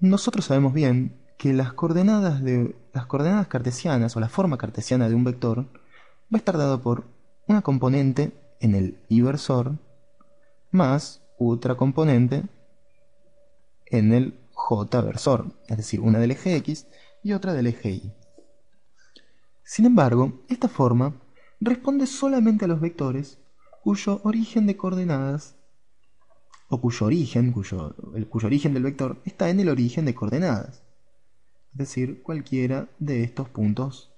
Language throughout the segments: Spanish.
nosotros sabemos bien que las coordenadas cartesianas o la forma cartesiana de un vector va a estar dada por una componente en el inversor más otra componente en el j-versor, es decir, una del eje x y otra del eje y. Sin embargo, esta forma responde solamente a los vectores cuyo origen de coordenadas o cuyo origen del vector está en el origen de coordenadas, es decir, cualquiera de estos puntos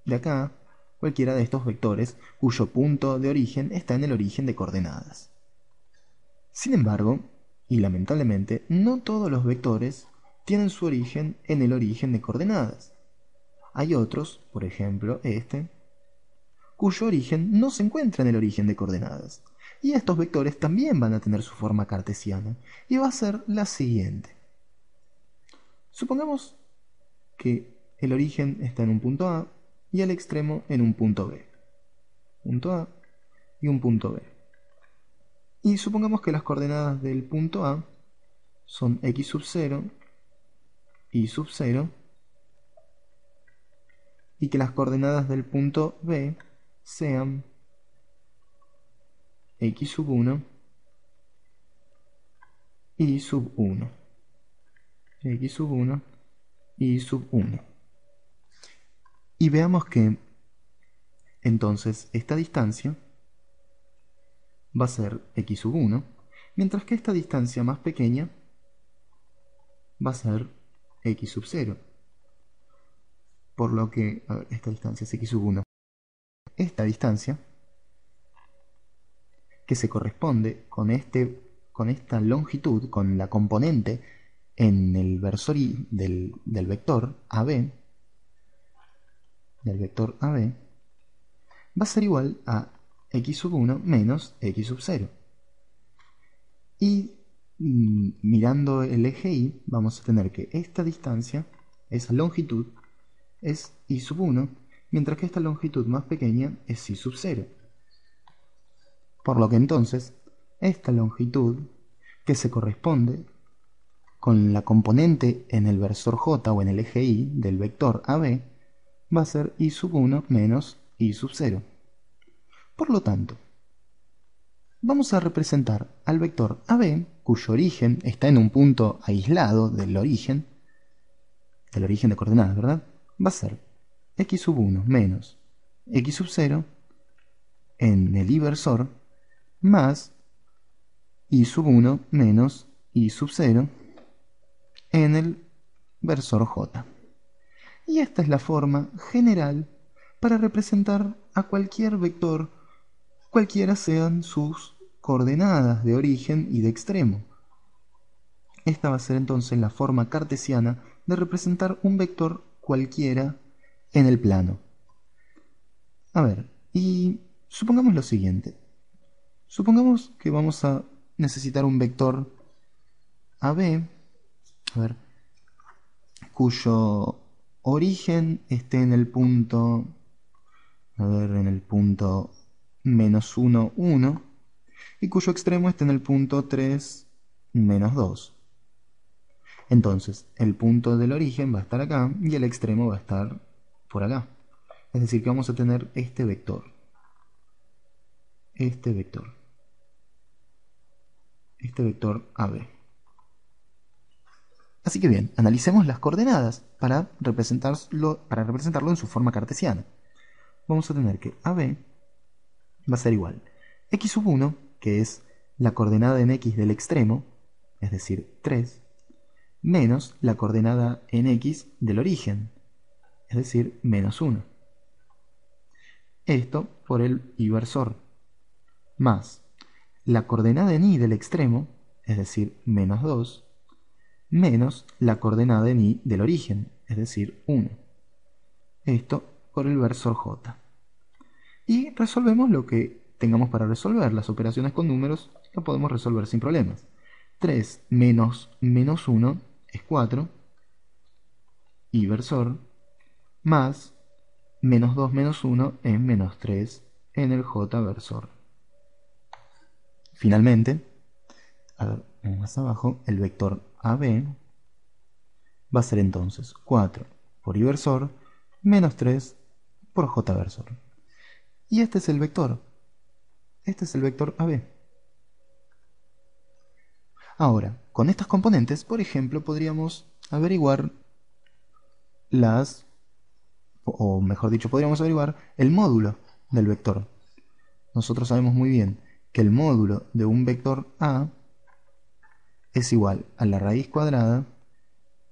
de acá, cualquiera de estos vectores cuyo punto de origen está en el origen de coordenadas. Sin embargo, y lamentablemente, no todos los vectores tienen su origen en el origen de coordenadas. Hay otros, por ejemplo este, cuyo origen no se encuentra en el origen de coordenadas. Y estos vectores también van a tener su forma cartesiana, y va a ser la siguiente. Supongamos que el origen está en un punto A y el extremo en un punto B. Punto A y un punto B. Y supongamos que las coordenadas del punto A son x sub 0, y sub 0, y que las coordenadas del punto B sean x sub 1 y sub 1. X sub 1 y sub 1. Y veamos que entonces esta distancia va a ser x sub 1, mientras que esta distancia más pequeña va a ser x sub 0. Por lo que, a ver, esta distancia es x sub 1. Esta distancia, que se corresponde con esta longitud, con la componente en el versor y del vector AB, va a ser igual a x sub 1 menos x sub 0. Y mirando el eje y, vamos a tener que esta distancia, esa longitud, es y sub 1, mientras que esta longitud más pequeña es y sub 0. Por lo que entonces, esta longitud, que se corresponde con la componente en el versor j o en el eje y del vector AB, va a ser y sub 1 menos y sub 0. Por lo tanto, vamos a representar al vector AB, cuyo origen está en un punto aislado del origen de coordenadas, ¿verdad? Va a ser x sub 1 menos x sub 0 en el inversor más y sub 1 menos y sub 0 en el versor j. Y esta es la forma general para representar a cualquier vector, cualquiera sean sus coordenadas de origen y de extremo. Esta va a ser entonces la forma cartesiana de representar un vector cualquiera en el plano. A ver, y supongamos lo siguiente. Supongamos que vamos a necesitar un vector AB, a ver, cuyo origen esté en el punto, en el punto menos 1, 1, y cuyo extremo esté en el punto 3, menos 2. Entonces, el punto del origen va a estar acá y el extremo va a estar por acá. Es decir, que vamos a tener este vector. Este vector AB. Así que bien, analicemos las coordenadas para representarlo en su forma cartesiana. Vamos a tener que AB va a ser igual a x sub 1, que es la coordenada en x del extremo, es decir, 3, menos la coordenada en x del origen, es decir, menos 1. Esto por el inversor, más la coordenada en y del extremo, es decir, menos 2, menos la coordenada en y del origen, es decir, 1. Esto por el versor j. Y resolvemos lo que tengamos para resolver. Las operaciones con números lo podemos resolver sin problemas. 3 menos menos 1 es 4, y versor, más menos 2 menos 1 es menos 3 en el j-versor. Finalmente, a ver, más abajo, el vector AB va a ser entonces 4 por I versor menos 3 por J versor. Y este es el vector. Este es el vector AB. Ahora, con estas componentes, por ejemplo, podríamos averiguar o mejor dicho, podríamos averiguar el módulo del vector. Nosotros sabemos muy bien que el módulo de un vector A es igual a la raíz cuadrada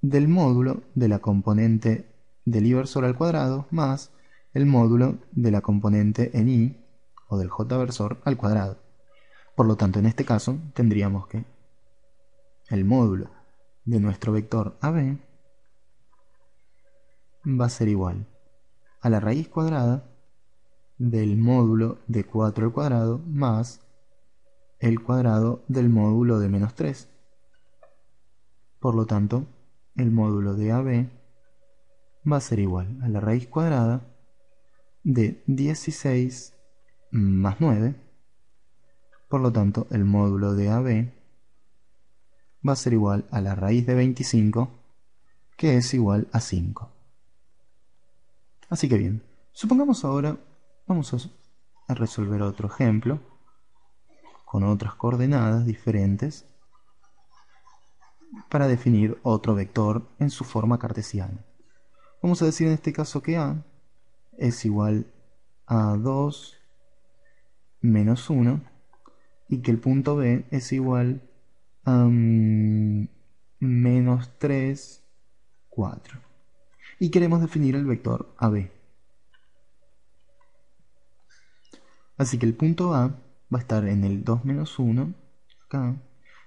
del módulo de la componente del I versor al cuadrado más el módulo de la componente en I o del J versor al cuadrado. Por lo tanto, en este caso tendríamos que el módulo de nuestro vector AB va a ser igual a la raíz cuadrada del módulo de 4 al cuadrado más el cuadrado del módulo de menos 3. Por lo tanto, el módulo de AB va a ser igual a la raíz cuadrada de 16 más 9. Por lo tanto, el módulo de AB va a ser igual a la raíz de 25, que es igual a 5. Así que bien, supongamos ahora, vamos a resolver otro ejemplo con otras coordenadas diferentes para definir otro vector en su forma cartesiana. Vamos a decir en este caso que A es igual a 2 menos 1 y que el punto B es igual a menos 3, 4. Y queremos definir el vector AB. Así que el punto A va a estar en el 2 menos 1, acá,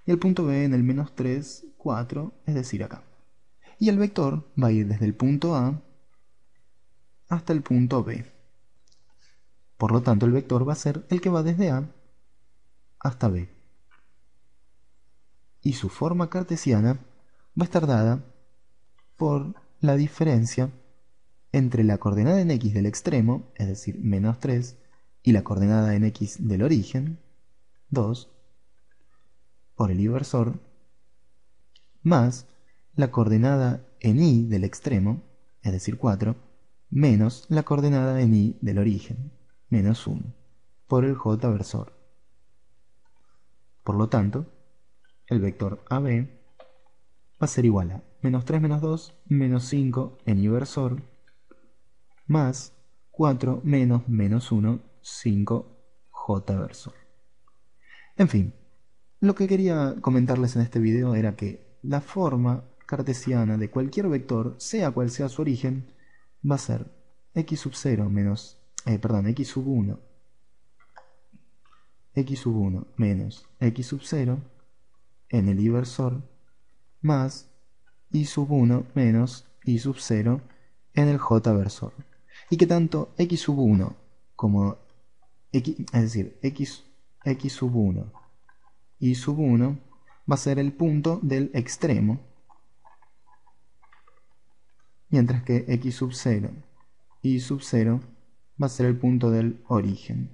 y el punto B en el menos 3, 4, es decir, acá. Y el vector va a ir desde el punto A hasta el punto B. Por lo tanto, el vector va a ser el que va desde A hasta B. Y su forma cartesiana va a estar dada por la diferencia entre la coordenada en X del extremo, es decir, menos 3, y la coordenada en X del origen, 2, por el inversor, más la coordenada en Y del extremo, es decir, 4, menos la coordenada en Y del origen, menos 1, por el J versor. Por lo tanto, el vector AB va a ser igual a menos 3 menos 2, menos 5 en Y versor, más 4 menos menos 1, 5 J versor. En fin, lo que quería comentarles en este video era que la forma cartesiana de cualquier vector, sea cual sea su origen, va a ser x sub 0 menos, x sub 1, x sub 1 menos x sub 0 en el inversor más y sub 1 menos y sub 0 en el j versor. Y que tanto x sub 1 como x, es decir, x sub 1 y sub 1 va a ser el punto del extremo, mientras que x sub 0 y sub 0 va a ser el punto del origen.